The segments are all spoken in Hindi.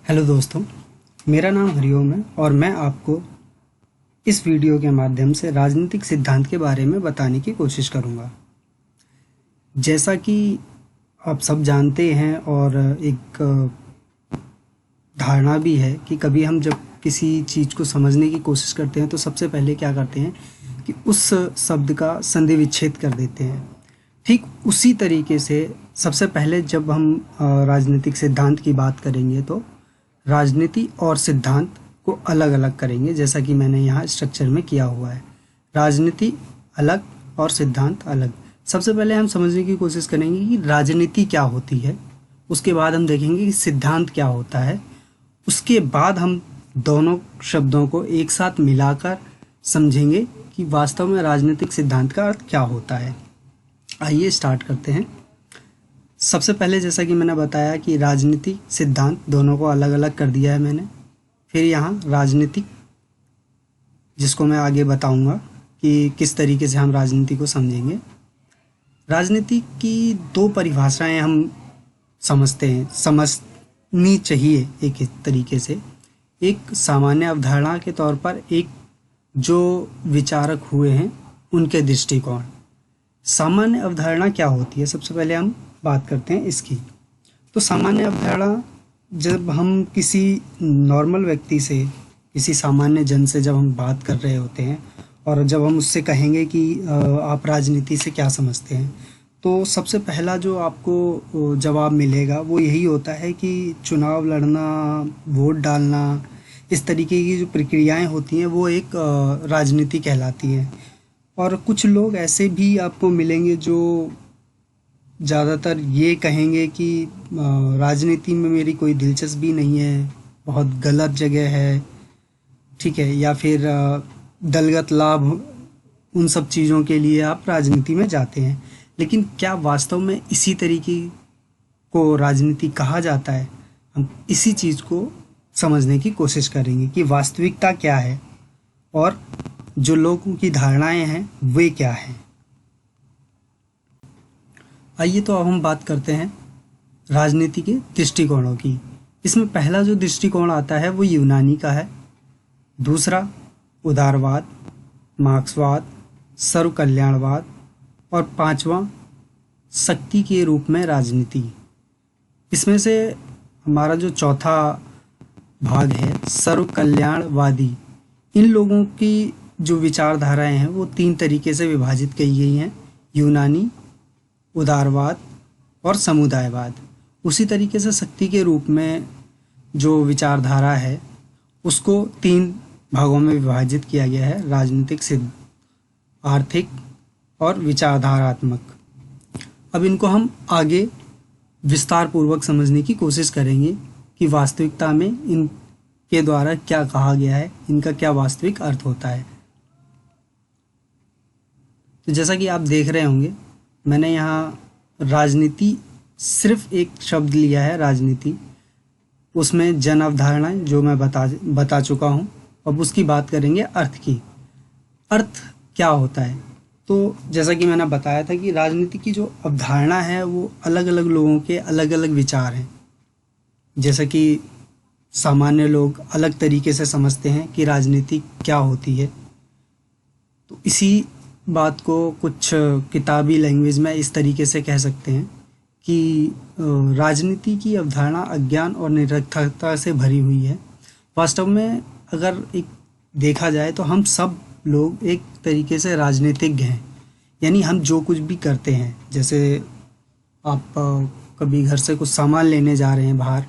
हेलो दोस्तों, मेरा नाम हरिओम है और मैं आपको इस वीडियो के माध्यम से राजनीतिक सिद्धांत के बारे में बताने की कोशिश करूंगा। जैसा कि आप सब जानते हैं और एक धारणा भी है कि कभी हम जब किसी चीज़ को समझने की कोशिश करते हैं तो सबसे पहले क्या करते हैं कि उस शब्द का संधि विच्छेद कर देते हैं। ठीक उसी तरीके से सबसे पहले जब हम राजनीतिक सिद्धांत की बात करेंगे तो राजनीति और सिद्धांत को अलग अलग करेंगे, जैसा कि मैंने यहाँ स्ट्रक्चर में किया हुआ है। राजनीति अलग और सिद्धांत अलग। सबसे पहले हम समझने की कोशिश करेंगे कि राजनीति क्या होती है, उसके बाद हम देखेंगे कि सिद्धांत क्या होता है, उसके बाद हम दोनों शब्दों को एक साथ मिलाकर समझेंगे कि वास्तव में राजनीतिक सिद्धांत का अर्थ क्या होता है। आइए स्टार्ट करते हैं। सबसे पहले जैसा कि मैंने बताया कि राजनीति सिद्धांत दोनों को अलग अलग कर दिया है मैंने। फिर यहाँ राजनीतिक, जिसको मैं आगे बताऊंगा कि किस तरीके से हम राजनीति को समझेंगे। राजनीति की दो परिभाषाएं हम समझनी चाहिए एक तरीके से। एक सामान्य अवधारणा के तौर पर, एक जो विचारक हुए हैं उनके दृष्टिकोण। सामान्य अवधारणा क्या होती है, सबसे पहले हम बात करते हैं इसकी। तो सामान्य अवधारणा, जब हम किसी नॉर्मल व्यक्ति से, किसी सामान्य जन से जब हम बात कर रहे होते हैं और जब हम उससे कहेंगे कि आप राजनीति से क्या समझते हैं, तो सबसे पहला जो आपको जवाब मिलेगा वो यही होता है कि चुनाव लड़ना, वोट डालना, इस तरीके की जो प्रक्रियाएं होती हैं वो एक राजनीति कहलाती हैं। और कुछ लोग ऐसे भी आपको मिलेंगे जो ज़्यादातर ये कहेंगे कि राजनीति में मेरी कोई दिलचस्पी नहीं है, बहुत गलत जगह है, ठीक है, या फिर दलगत लाभ, उन सब चीज़ों के लिए आप राजनीति में जाते हैं। लेकिन क्या वास्तव में इसी तरीके को राजनीति कहा जाता है? हम इसी चीज़ को समझने की कोशिश करेंगे कि वास्तविकता क्या है और जो लोगों की धारणाएं हैं वे क्या हैं। आइए तो अब हम बात करते हैं राजनीति के दृष्टिकोणों की। इसमें पहला जो दृष्टिकोण आता है वो यूनानी का है, दूसरा उदारवाद, मार्क्सवाद, सर्वकल्याणवाद और पांचवा शक्ति के रूप में राजनीति। इसमें से हमारा जो चौथा भाग है सर्वकल्याणवादी, इन लोगों की जो विचारधाराएं हैं वो तीन तरीके से विभाजित की गई हैं, यूनानी, उदारवाद और समुदायवाद। उसी तरीके से शक्ति के रूप में जो विचारधारा है उसको तीन भागों में विभाजित किया गया है, राजनीतिक, सिद्ध, आर्थिक और विचारधारात्मक। अब इनको हम आगे विस्तार पूर्वक समझने की कोशिश करेंगे कि वास्तविकता में इनके द्वारा क्या कहा गया है, इनका क्या वास्तविक अर्थ होता है। तो जैसा कि आप देख रहे होंगे, मैंने यहाँ राजनीति सिर्फ एक शब्द लिया है, राजनीति, उसमें जन अवधारणाएं जो मैं बता चुका हूँ। अब उसकी बात करेंगे अर्थ की। अर्थ क्या होता है? तो जैसा कि मैंने बताया था कि राजनीति की जो अवधारणा है वो अलग अलग लोगों के अलग अलग विचार हैं। जैसा कि सामान्य लोग अलग तरीके से समझते हैं कि राजनीति क्या होती है, तो इसी बात को कुछ किताबी लैंग्वेज में इस तरीके से कह सकते हैं कि राजनीति की अवधारणा अज्ञान और निरर्थकता से भरी हुई है। वास्तव में अगर एक देखा जाए तो हम सब लोग एक तरीके से राजनीतिज्ञ हैं, यानी हम जो कुछ भी करते हैं, जैसे आप कभी घर से कुछ सामान लेने जा रहे हैं बाहर,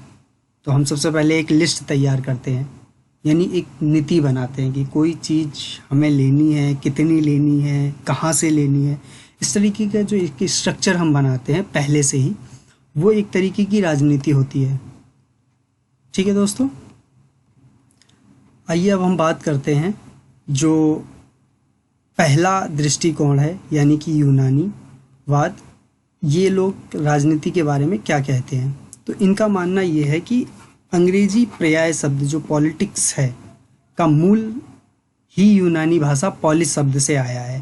तो हम सबसे पहले एक लिस्ट तैयार करते हैं, यानी एक नीति बनाते हैं कि कोई चीज़ हमें लेनी है, कितनी लेनी है, कहाँ से लेनी है। इस तरीके का जो एक स्ट्रक्चर हम बनाते हैं पहले से ही, वो एक तरीके की राजनीति होती है। ठीक है दोस्तों, आइए अब हम बात करते हैं जो पहला दृष्टिकोण है, यानी कि यूनानीवाद। ये लोग राजनीति के बारे में क्या कहते हैं? तो इनका मानना ये है कि अंग्रेजी पर्याय शब्द जो पॉलिटिक्स है का मूल ही यूनानी भाषा पॉलिस शब्द से आया है।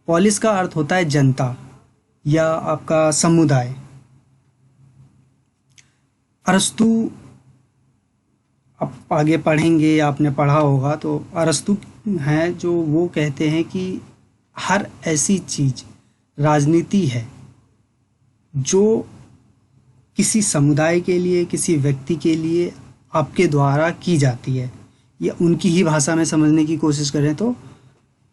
पॉलिस का अर्थ होता है जनता या आपका समुदाय। अरस्तु आप आगे पढ़ेंगे या आपने पढ़ा होगा तो अरस्तु हैं जो वो कहते हैं कि हर ऐसी चीज़ राजनीति है जो किसी समुदाय के लिए, किसी व्यक्ति के लिए आपके द्वारा की जाती है, या उनकी ही भाषा में समझने की कोशिश करें तो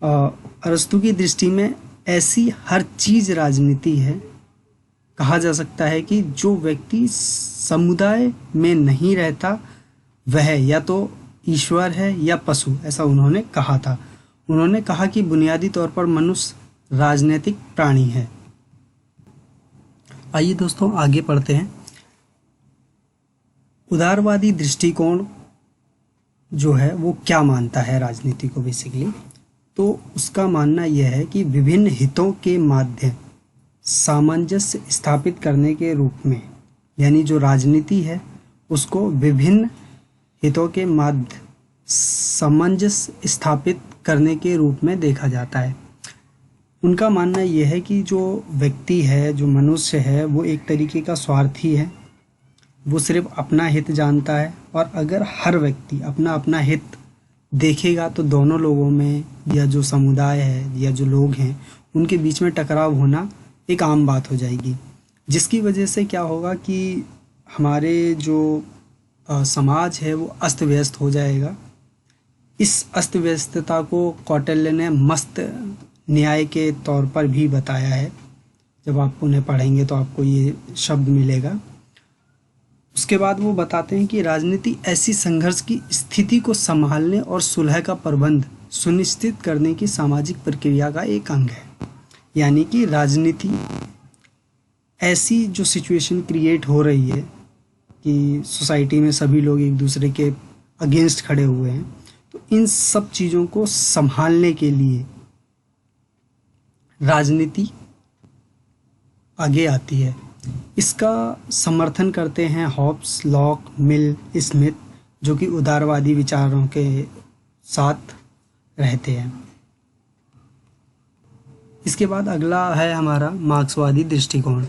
अरस्तु की दृष्टि में ऐसी हर चीज़ राजनीति है। कहा जा सकता है कि जो व्यक्ति समुदाय में नहीं रहता वह या तो ईश्वर है या पशु, ऐसा उन्होंने कहा था। उन्होंने कहा कि बुनियादी तौर पर मनुष्य राजनीतिक प्राणी है। आइए दोस्तों आगे पढ़ते हैं। उदारवादी दृष्टिकोण जो है वो क्या मानता है राजनीति को बेसिकली, तो उसका मानना यह है कि विभिन्न हितों के माध्यम सामंजस्य स्थापित करने के रूप में, यानी जो राजनीति है उसको विभिन्न हितों के माध्यम सामंजस्य स्थापित करने के रूप में देखा जाता है। उनका मानना यह है कि जो व्यक्ति है, जो मनुष्य है, वो एक तरीके का स्वार्थी है। वो सिर्फ अपना हित जानता है, और अगर हर व्यक्ति अपना अपना हित देखेगा तो दोनों लोगों में, या जो समुदाय है या जो लोग हैं, उनके बीच में टकराव होना एक आम बात हो जाएगी, जिसकी वजह से क्या होगा कि हमारे जो समाज है वो अस्त व्यस्त हो जाएगा। इस अस्त व्यस्तता को कौटिल्य ने मस्त न्याय के तौर पर भी बताया है। जब आप उन्हें पढ़ेंगे तो आपको ये शब्द मिलेगा। उसके बाद वो बताते हैं कि राजनीति ऐसी संघर्ष की स्थिति को संभालने और सुलह का प्रबंध सुनिश्चित करने की सामाजिक प्रक्रिया का एक अंग है। यानी कि राजनीति ऐसी जो सिचुएशन क्रिएट हो रही है कि सोसाइटी में सभी लोग एक दूसरे के अगेंस्ट खड़े हुए हैं, तो इन सब चीज़ों को संभालने के लिए राजनीति आगे आती है। इसका समर्थन करते हैं हॉब्स, लॉक, मिल, स्मिथ, जो कि उदारवादी विचारों के साथ रहते हैं। इसके बाद अगला है हमारा मार्क्सवादी दृष्टिकोण।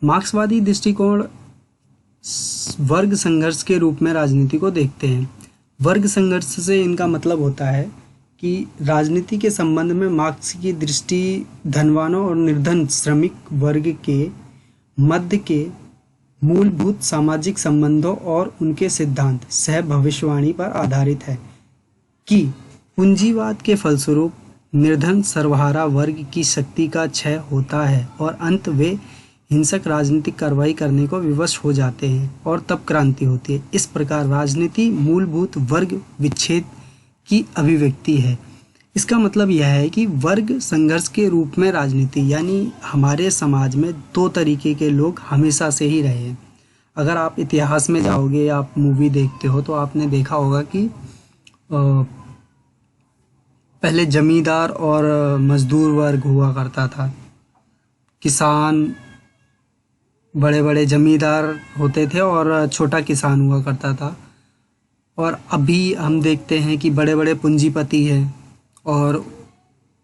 मार्क्सवादी दृष्टिकोण वर्ग संघर्ष के रूप में राजनीति को देखते हैं। वर्ग संघर्ष से इनका मतलब होता है कि राजनीति के संबंध में मार्क्स की दृष्टि धनवानों और निर्धन श्रमिक वर्ग के मध्य के मूलभूत सामाजिक संबंधों और उनके सिद्धांत सह भविष्यवाणी पर आधारित है कि पूंजीवाद के फलस्वरूप निर्धन सर्वहारा वर्ग की शक्ति का क्षय होता है और अंत वे हिंसक राजनीतिक कार्रवाई करने को विवश हो जाते हैं और तब क्रांति होती है। इस प्रकार राजनीति मूलभूत वर्ग विच्छेद की अभिव्यक्ति है। इसका मतलब यह है कि वर्ग संघर्ष के रूप में राजनीति, यानी हमारे समाज में दो तरीके के लोग हमेशा से ही रहे हैं। अगर आप इतिहास में जाओगे या आप मूवी देखते हो तो आपने देखा होगा कि पहले जमींदार और मजदूर वर्ग हुआ करता था। किसान बड़े बड़े जमींदार होते थे और छोटा किसान हुआ करता था। और अभी हम देखते हैं कि बड़े बड़े पूंजीपति हैं और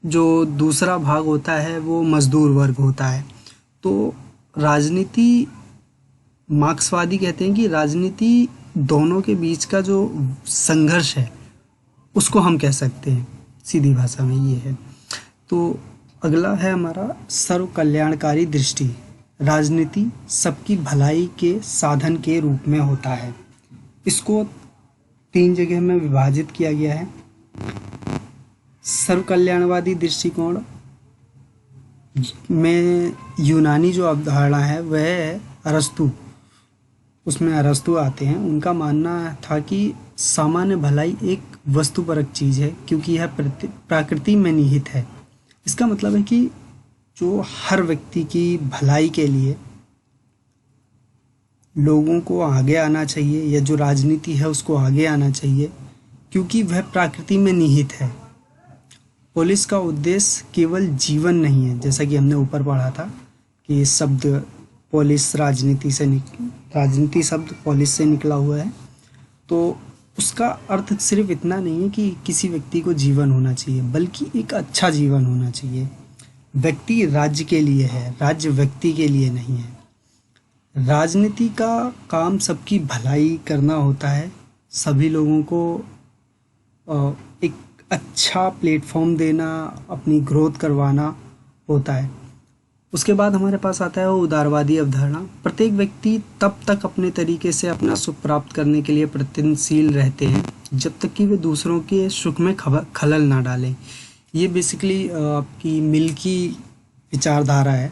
जो दूसरा भाग होता है वो मजदूर वर्ग होता है। तो राजनीति, मार्क्सवादी कहते हैं कि राजनीति दोनों के बीच का जो संघर्ष है उसको हम कह सकते हैं, सीधी भाषा में ये है। तो अगला है हमारा सर्व कल्याणकारी दृष्टि। राजनीति सबकी भलाई के साधन के रूप में होता है। इसको 3 जगह में विभाजित किया गया है। सर्व कल्याणवादी दृष्टिकोण में यूनानी जो अवधारणा है वह है अरस्तु, उसमें अरस्तु आते हैं। उनका मानना था कि सामान्य भलाई एक वस्तुपरक चीज़ है क्योंकि यह प्रकृति में निहित है। इसका मतलब है कि जो हर व्यक्ति की भलाई के लिए लोगों को आगे आना चाहिए, या जो राजनीति है उसको आगे आना चाहिए क्योंकि वह प्रकृति में निहित है। पुलिस का उद्देश्य केवल जीवन नहीं है, जैसा कि हमने ऊपर पढ़ा था कि शब्द पुलिस राजनीति शब्द पुलिस से निकला हुआ है। तो उसका अर्थ सिर्फ इतना नहीं है कि किसी व्यक्ति को जीवन होना चाहिए, बल्कि एक अच्छा जीवन होना चाहिए। व्यक्ति राज्य के लिए है, राज्य व्यक्ति के लिए नहीं है। राजनीति का काम सबकी भलाई करना होता है, सभी लोगों को एक अच्छा प्लेटफॉर्म देना, अपनी ग्रोथ करवाना होता है। उसके बाद हमारे पास आता है वो उदारवादी अवधारणा। प्रत्येक व्यक्ति तब तक अपने तरीके से अपना सुख प्राप्त करने के लिए प्रयत्नशील रहते हैं जब तक कि वे दूसरों के सुख में खलल ना डालें। ये बेसिकली आपकी मिल की विचारधारा है।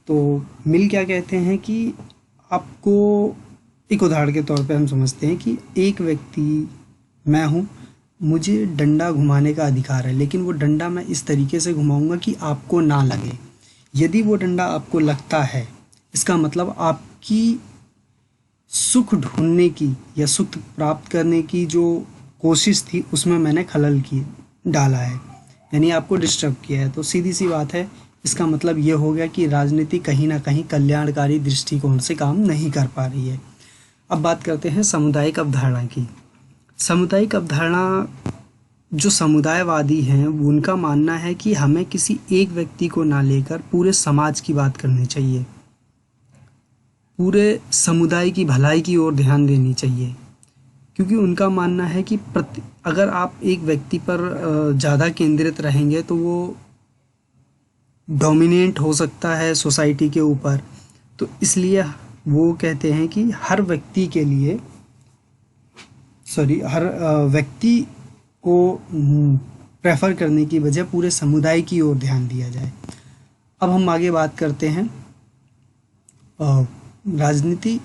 तो मिल क्या कहते हैं कि आपको एक उदाहरण के तौर पे हम समझते हैं कि एक व्यक्ति, मैं हूँ, मुझे डंडा घुमाने का अधिकार है, लेकिन वो डंडा मैं इस तरीके से घुमाऊंगा कि आपको ना लगे। यदि वो डंडा आपको लगता है, इसका मतलब आपकी सुख ढूंढने की या सुख प्राप्त करने की जो कोशिश थी उसमें मैंने खलल की डाला है, यानी आपको डिस्टर्ब किया है। तो सीधी सी बात है, इसका मतलब ये हो गया कि राजनीति कहीं ना कहीं कल्याणकारी दृष्टिकोण से काम नहीं कर पा रही है। अब बात करते हैं सामुदायिक अवधारणा की। सामुदायिक अवधारणा, जो समुदायवादी हैं उनका मानना है कि हमें किसी एक व्यक्ति को ना लेकर पूरे समाज की बात करनी चाहिए, पूरे समुदाय की भलाई की ओर ध्यान देनी चाहिए। क्योंकि उनका मानना है कि अगर आप एक व्यक्ति पर ज़्यादा केंद्रित रहेंगे तो वो डोमिनेट हो सकता है सोसाइटी के ऊपर। तो इसलिए वो कहते हैं कि हर व्यक्ति के लिए हर व्यक्ति को प्रेफर करने की बजाय पूरे समुदाय की ओर ध्यान दिया जाए। अब हम आगे बात करते हैं राजनीति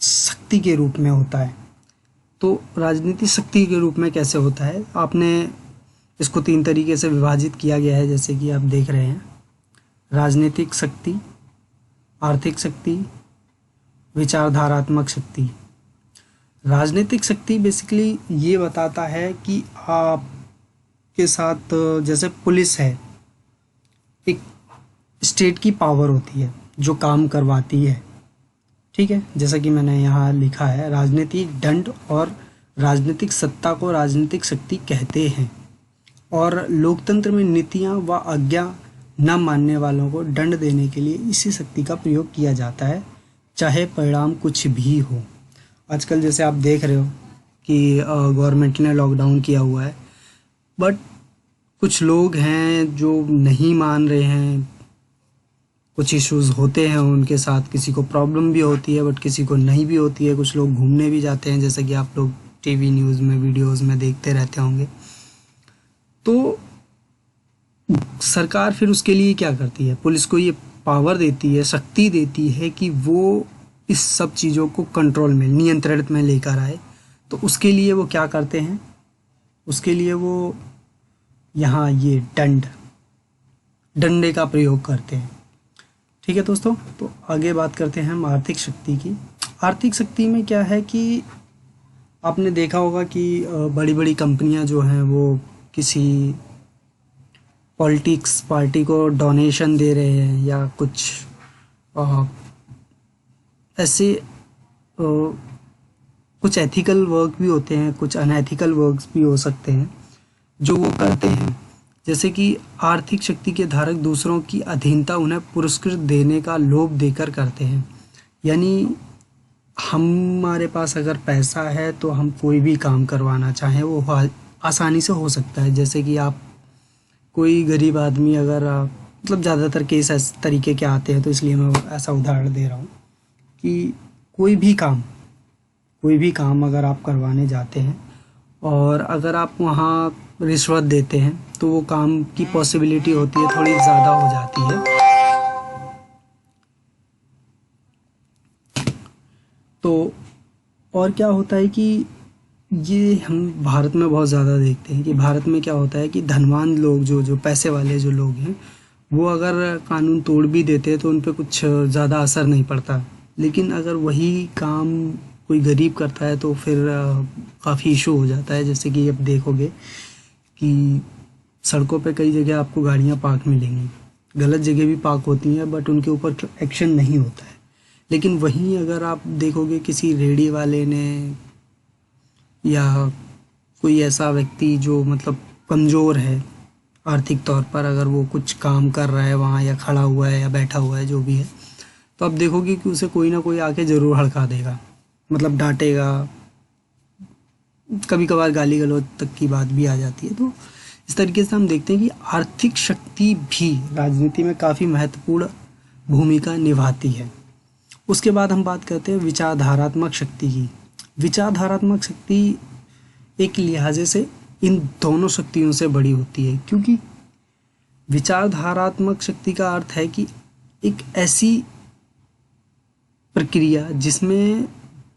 शक्ति के रूप में होता है। तो राजनीति शक्ति के रूप में कैसे होता है, आपने इसको 3 तरीके से विभाजित किया गया है, जैसे कि आप देख रहे हैं। राजनीतिक शक्ति, आर्थिक शक्ति, विचारधारात्मक शक्ति। राजनीतिक शक्ति बेसिकली ये बताता है कि आपके साथ, जैसे पुलिस है, एक स्टेट की पावर होती है जो काम करवाती है, ठीक है। जैसा कि मैंने यहाँ लिखा है, राजनीतिक दंड और राजनीतिक सत्ता को राजनीतिक शक्ति कहते हैं। और लोकतंत्र में नीतियाँ व आज्ञा न मानने वालों को दंड देने के लिए इसी शक्ति का प्रयोग किया जाता है, चाहे परिणाम कुछ भी हो। आजकल जैसे आप देख रहे हो कि गवर्नमेंट ने लॉकडाउन किया हुआ है, बट कुछ लोग हैं जो नहीं मान रहे हैं, कुछ इश्यूज़ होते हैं उनके साथ, किसी को प्रॉब्लम भी होती है बट किसी को नहीं भी होती है। कुछ लोग घूमने भी जाते हैं, जैसा कि आप लोग टीवी न्यूज़ में, वीडियोज़ में देखते रहते होंगे। तो सरकार फिर उसके लिए क्या करती है, पुलिस को ये पावर देती है, शक्ति देती है कि वो इस सब चीज़ों को कंट्रोल में, नियंत्रित में लेकर आए। तो उसके लिए वो क्या करते हैं, उसके लिए वो यहाँ ये डंडे का प्रयोग करते हैं, ठीक है दोस्तों। तो आगे बात करते हैं हम आर्थिक शक्ति की। आर्थिक शक्ति में क्या है कि आपने देखा होगा कि बड़ी बड़ी कंपनियां जो हैं वो किसी पॉलिटिक्स पार्टी को डोनेशन दे रहे हैं, या कुछ ऐसे कुछ एथिकल वर्क भी होते हैं, कुछ अनएथिकल वर्क्स भी हो सकते हैं जो वो करते हैं। जैसे कि आर्थिक शक्ति के धारक दूसरों की अधीनता उन्हें पुरस्कृत देने का लोभ देकर करते हैं। यानी हमारे पास अगर पैसा है तो हम कोई भी काम करवाना चाहें वो आसानी से हो सकता है। जैसे कि आप कोई गरीब आदमी, अगर मतलब ज़्यादातर केस इस तरीके के आते हैं, तो इसलिए मैं ऐसा उदाहरण दे रहा हूँ कि कोई भी काम अगर आप करवाने जाते हैं और अगर आप वहाँ रिश्वत देते हैं तो वो काम की पॉसिबिलिटी होती है थोड़ी ज़्यादा हो जाती है। तो और क्या होता है कि ये हम भारत में बहुत ज़्यादा देखते हैं कि भारत में क्या होता है कि धनवान लोग, जो पैसे वाले जो लोग हैं, वो अगर कानून तोड़ भी देते हैं तो उन पर कुछ ज़्यादा असर नहीं पड़ता। लेकिन अगर वही काम कोई गरीब करता है तो फिर काफ़ी इशू हो जाता है। जैसे कि अब देखोगे कि सड़कों पे कई जगह आपको गाड़ियाँ पार्क मिलेंगी, गलत जगह भी पार्क होती हैं, बट उनके ऊपर एक्शन नहीं होता है। लेकिन वहीं अगर आप देखोगे किसी रेहड़ी वाले ने या कोई ऐसा व्यक्ति जो मतलब कमज़ोर है आर्थिक तौर पर, अगर वो कुछ काम कर रहा है वहाँ, या खड़ा हुआ है या बैठा हुआ है, जो भी है, तो आप देखोगे कि उसे कोई ना कोई आके ज़रूर हड़का देगा, मतलब डांटेगा कभी कभार गाली गलौज तक की बात भी आ जाती है। तो इस तरीके से हम देखते हैं कि आर्थिक शक्ति भी राजनीति में काफ़ी महत्वपूर्ण भूमिका निभाती है। उसके बाद हम बात करते हैं विचारधारात्मक शक्ति की। विचारधारात्मक शक्ति एक लिहाजे से इन दोनों शक्तियों से बड़ी होती है, क्योंकि विचारधारात्मक शक्ति का अर्थ है कि एक ऐसी प्रक्रिया जिसमें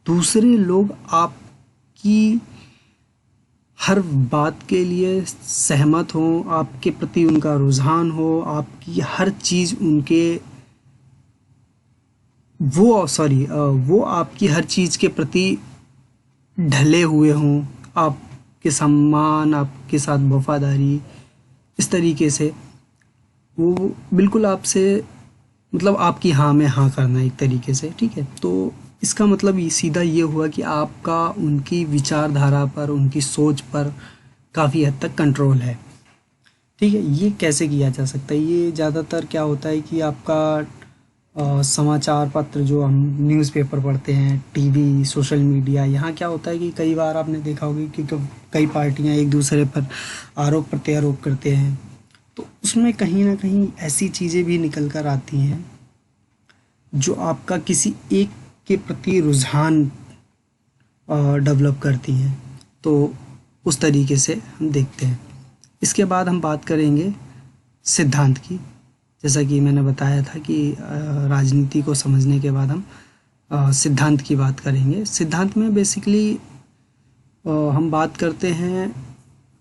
दूसरे लोग आपकी हर बात के लिए सहमत हों, आपके प्रति उनका रुझान हो, आपकी हर चीज़ उनके वो आपकी हर चीज़ के प्रति ढले हुए हों, आपके सम्मान, आपके साथ वफादारी, इस तरीके से वो बिल्कुल आपसे मतलब आपकी हाँ में हाँ करना एक तरीके से, ठीक है। तो इसका मतलब सीधा ये हुआ कि आपका उनकी विचारधारा पर, उनकी सोच पर काफ़ी हद तक कंट्रोल है, ठीक है। ये कैसे किया जा सकता है? ये ज़्यादातर क्या होता है कि आपका समाचार पत्र जो हम न्यूज़पेपर पढ़ते हैं, टीवी, सोशल मीडिया, यहाँ क्या होता है कि कई बार आपने देखा होगा कि कई पार्टियाँ एक दूसरे पर आरोप प्रत्यारोप करते हैं, तो उसमें कहीं ना कहीं ऐसी चीज़ें भी निकल कर आती हैं जो आपका किसी एक के प्रति रुझान डेवलप करती हैं। तो उस तरीके से हम देखते हैं। इसके बाद हम बात करेंगे सिद्धांत की। जैसा कि मैंने बताया था कि राजनीति को समझने के बाद हम सिद्धांत की बात करेंगे। सिद्धांत में बेसिकली हम बात करते हैं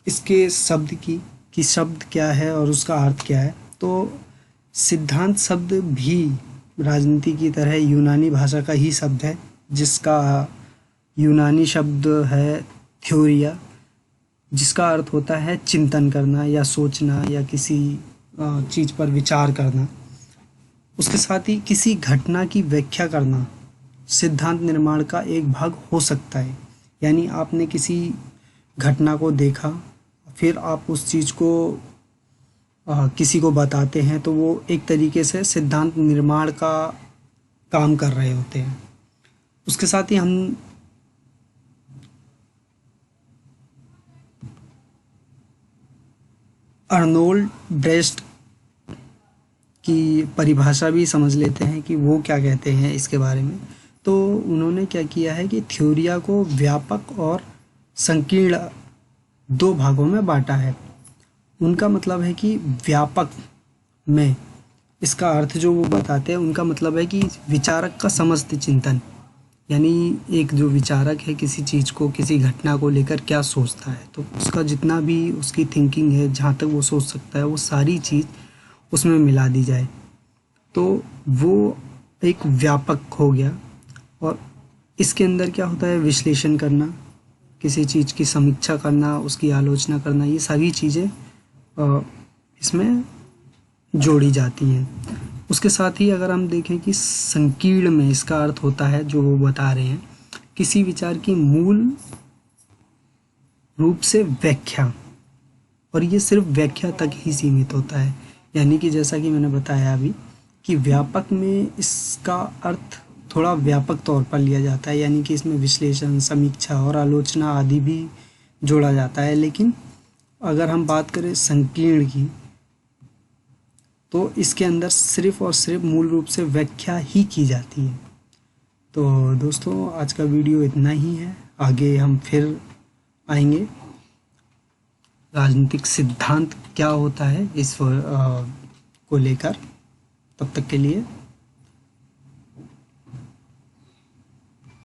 इसके शब्द की, कि शब्द क्या है और उसका अर्थ क्या है। तो सिद्धांत शब्द भी राजनीति की तरह यूनानी भाषा का ही शब्द है, जिसका यूनानी शब्द है थ्योरिया, जिसका अर्थ होता है चिंतन करना या सोचना या किसी चीज़ पर विचार करना। उसके साथ ही किसी घटना की व्याख्या करना सिद्धांत निर्माण का एक भाग हो सकता है। यानी आपने किसी घटना को देखा, फिर आप उस चीज़ को किसी को बताते हैं, तो वो एक तरीके से सिद्धांत निर्माण का काम कर रहे होते हैं। उसके साथ ही हम अर्नोल्ड ब्रेस्ट की परिभाषा भी समझ लेते हैं कि वो क्या कहते हैं इसके बारे में। तो उन्होंने क्या किया है कि थ्योरिया को व्यापक और संकीर्ण दो भागों में बांटा है। उनका मतलब है कि व्यापक में इसका अर्थ जो वो बताते हैं, उनका मतलब है कि विचारक का समस्त चिंतन, यानी एक जो विचारक है किसी चीज़ को, किसी घटना को लेकर क्या सोचता है, तो उसका जितना भी उसकी थिंकिंग है, जहाँ तक वो सोच सकता है, वो सारी चीज़ उसमें मिला दी जाए, तो वो एक व्यापक हो गया। और इसके अंदर क्या होता है, विश्लेषण करना, किसी चीज़ की समीक्षा करना, उसकी आलोचना करना, ये सारी चीज़ें इसमें जोड़ी जाती हैं। उसके साथ ही अगर हम देखें कि संकीर्ण में इसका अर्थ होता है, जो वो बता रहे हैं, किसी विचार की मूल रूप से व्याख्या, और ये सिर्फ व्याख्या तक ही सीमित होता है। यानी कि जैसा कि मैंने बताया अभी कि व्यापक में इसका अर्थ थोड़ा व्यापक तौर पर लिया जाता है, यानी कि इसमें विश्लेषण, समीक्षा और आलोचना आदि भी जोड़ा जाता है। लेकिन अगर हम बात करें संकीर्ण की, तो इसके अंदर सिर्फ और सिर्फ मूल रूप से व्याख्या ही की जाती है। तो दोस्तों, आज का वीडियो इतना ही है। आगे हम फिर आएंगे, राजनीतिक सिद्धांत क्या होता है इस को लेकर। तब तक के लिए